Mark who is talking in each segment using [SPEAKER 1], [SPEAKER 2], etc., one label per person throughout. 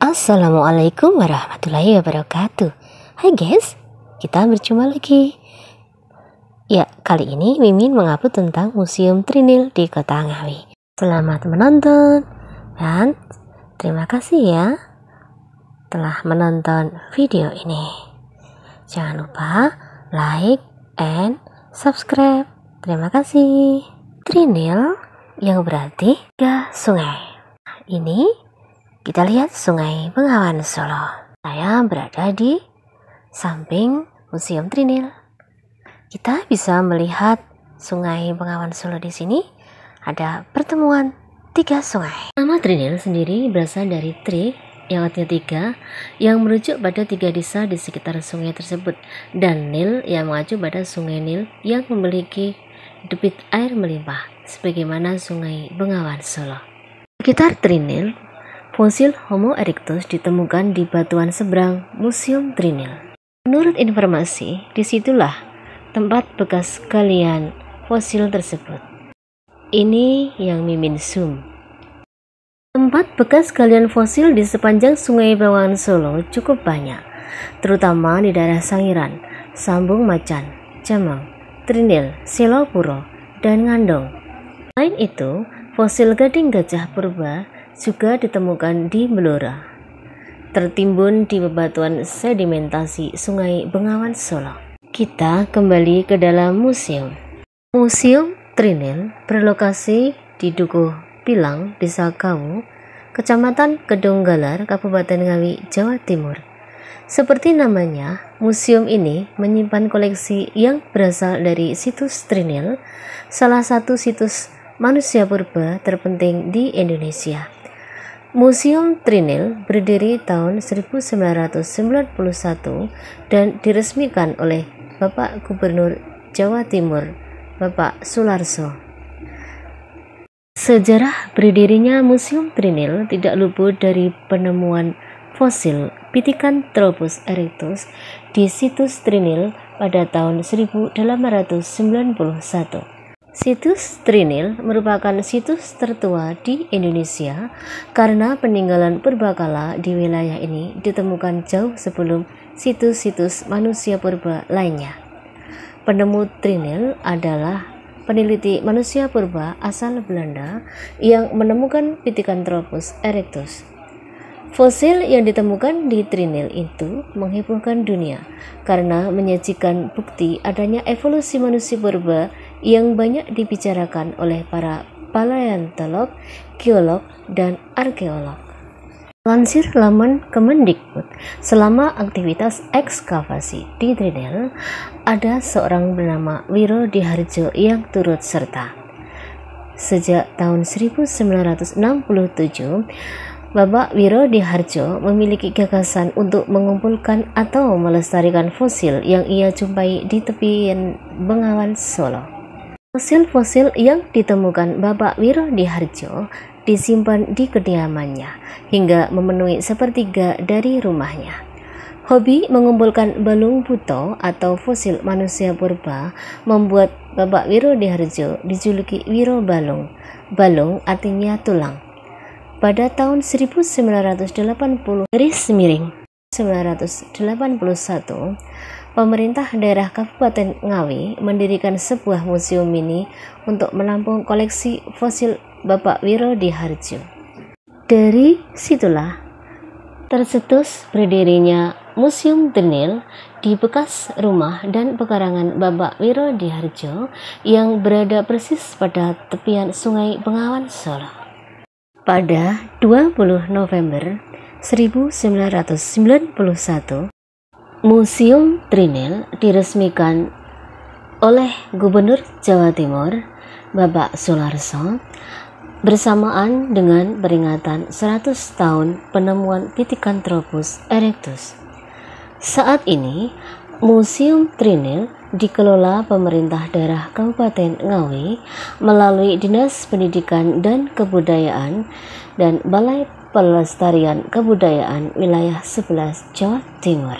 [SPEAKER 1] Assalamualaikum warahmatullahi wabarakatuh. Hai guys, kita berjumpa lagi. Ya, kali ini Mimin mengupload tentang Museum Trinil di Kota Ngawi. Selamat menonton dan terima kasih ya telah menonton video ini. Jangan lupa like and subscribe. Terima kasih. Trinil yang berarti tiga sungai. Ini kita lihat Sungai Bengawan Solo. Saya berada di samping Museum Trinil. Kita bisa melihat Sungai Bengawan Solo di sini. Ada pertemuan tiga sungai. Nama Trinil sendiri berasal dari tri, yang artinya tiga, yang merujuk pada tiga desa di sekitar sungai tersebut, dan Nil yang mengacu pada Sungai Nil yang memiliki debit air melimpah, sebagaimana Sungai Bengawan Solo. Sekitar Trinil, fosil Homo erectus ditemukan di batuan seberang Museum Trinil. Menurut informasi, disitulah tempat bekas galian fosil tersebut. Ini yang Mimin zoom. Tempat bekas galian fosil di sepanjang Sungai Bengawan Solo cukup banyak, terutama di daerah Sangiran, Sambung Macan, Jamang, Trinil, Selopuro, dan Ngandong. Selain itu, fosil gading gajah purba juga ditemukan di Blora, tertimbun di bebatuan sedimentasi Sungai Bengawan Solo. Kita kembali ke dalam museum. Museum Trinil berlokasi di Dukuh Pilang, Desa Kawu, Kecamatan Kedunggalar, Kabupaten Ngawi, Jawa Timur. Seperti namanya, museum ini menyimpan koleksi yang berasal dari situs Trinil, salah satu situs manusia purba terpenting di Indonesia. Museum Trinil berdiri tahun 1991 dan diresmikan oleh Bapak Gubernur Jawa Timur, Bapak Sularso. Sejarah berdirinya Museum Trinil tidak luput dari penemuan fosil Pithecanthropus erectus di situs Trinil pada tahun 1891. Situs Trinil merupakan situs tertua di Indonesia karena peninggalan purbakala di wilayah ini ditemukan jauh sebelum situs-situs manusia purba lainnya. Penemu Trinil adalah peneliti manusia purba asal Belanda yang menemukan Pithecanthropus erectus. Fosil yang ditemukan di Trinil itu menghebohkan dunia karena menyajikan bukti adanya evolusi manusia purba yang banyak dibicarakan oleh para paleontolog, geolog, dan arkeolog. Lansir laman Kemendikbud, selama aktivitas ekskavasi di Trinil, ada seorang bernama Wiro Diharjo yang turut serta. Sejak tahun 1967, Bapak Wiro Diharjo memiliki gagasan untuk mengumpulkan atau melestarikan fosil yang ia jumpai di tepian Bengawan Solo. Fosil-fosil yang ditemukan Bapak Wiro Diharjo disimpan di kediamannya hingga memenuhi sepertiga dari rumahnya. Hobi mengumpulkan balung buto atau fosil manusia purba membuat Bapak Wiro Diharjo dijuluki Wiro Balung. Balung artinya tulang. Pada tahun 1980 1981, pemerintah daerah Kabupaten Ngawi mendirikan sebuah museum mini untuk menampung koleksi fosil Bapak Wiro Diharjo. Dari situlah tercetus berdirinya Museum Trinil di bekas rumah dan pekarangan Bapak Wiro Diharjo yang berada persis pada tepian Sungai Bengawan Solo. Pada 20 November 1991, Museum Trinil diresmikan oleh Gubernur Jawa Timur, Bapak Sularso, bersamaan dengan peringatan 100 tahun penemuan Pithecanthropus erectus. Saat ini, Museum Trinil dikelola pemerintah daerah Kabupaten Ngawi melalui Dinas Pendidikan dan Kebudayaan dan Balai Pelestarian Kebudayaan Wilayah 11 Jawa Timur.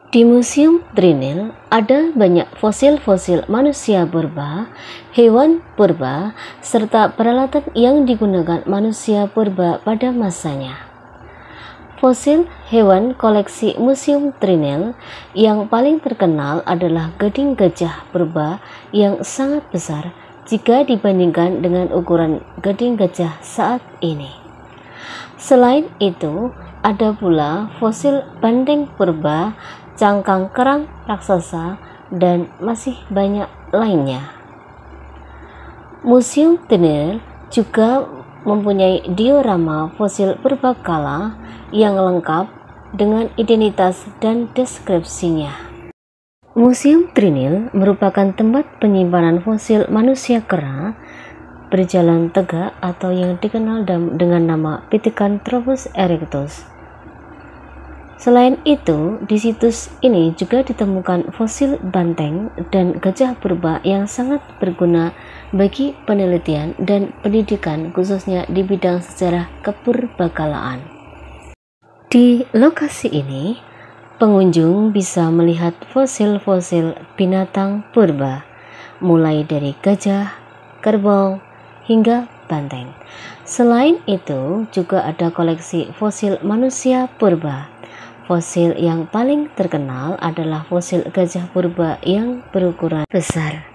[SPEAKER 1] Di Museum Trinil ada banyak fosil-fosil manusia purba, hewan purba, serta peralatan yang digunakan manusia purba pada masanya. Fosil hewan koleksi Museum Trinil yang paling terkenal adalah gading gajah purba yang sangat besar jika dibandingkan dengan ukuran gading gajah saat ini. Selain itu, ada pula fosil banteng purba, cangkang kerang raksasa, dan masih banyak lainnya. Museum Trinil juga mempunyai diorama fosil purbakala yang lengkap dengan identitas dan deskripsinya. Museum Trinil merupakan tempat penyimpanan fosil manusia kera berjalan tegak atau yang dikenal dengan nama Pithecanthropus erectus. Selain itu, di situs ini juga ditemukan fosil banteng dan gajah purba yang sangat berguna bagi penelitian dan pendidikan khususnya di bidang sejarah kepurbakalaan. Di lokasi ini, pengunjung bisa melihat fosil-fosil binatang purba, mulai dari gajah, kerbau, hingga banteng. Selain itu, juga ada koleksi fosil manusia purba. Fosil yang paling terkenal adalah fosil gajah purba yang berukuran besar.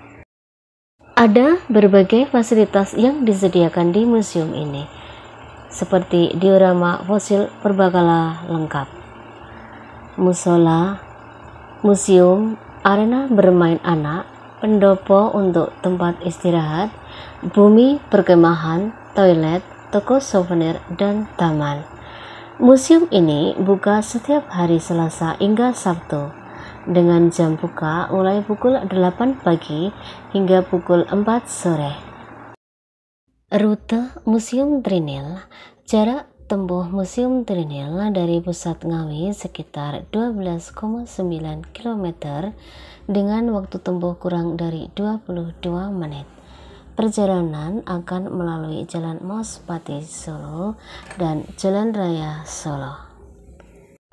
[SPEAKER 1] Ada berbagai fasilitas yang disediakan di museum ini, seperti diorama fosil purbakala lengkap, musola, museum, arena bermain anak, pendopo untuk tempat istirahat, bumi perkemahan, toilet, toko souvenir, dan taman. Museum ini buka setiap hari Selasa hingga Sabtu dengan jam buka mulai pukul 8 pagi hingga pukul 4 sore. Rute Museum Trinil. Jarak tempuh Museum Trinil dari pusat Ngawi sekitar 12,9 km dengan waktu tempuh kurang dari 22 menit. Perjalanan akan melalui Jalan Mospati Solo dan Jalan Raya Solo.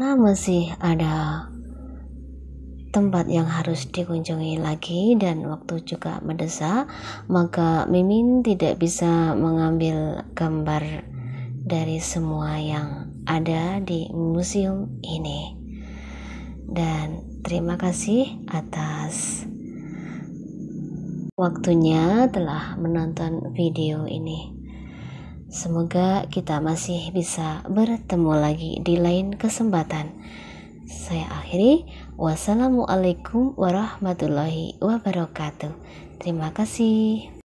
[SPEAKER 1] Nah, masih ada tempat yang harus dikunjungi lagi dan waktu juga mendesak, maka Mimin tidak bisa mengambil gambar dari semua yang ada di museum ini. Dan terima kasih atas waktunya telah menonton video ini. Semoga kita masih bisa bertemu lagi di lain kesempatan. Saya akhiri. Wassalamualaikum warahmatullahi wabarakatuh. Terima kasih.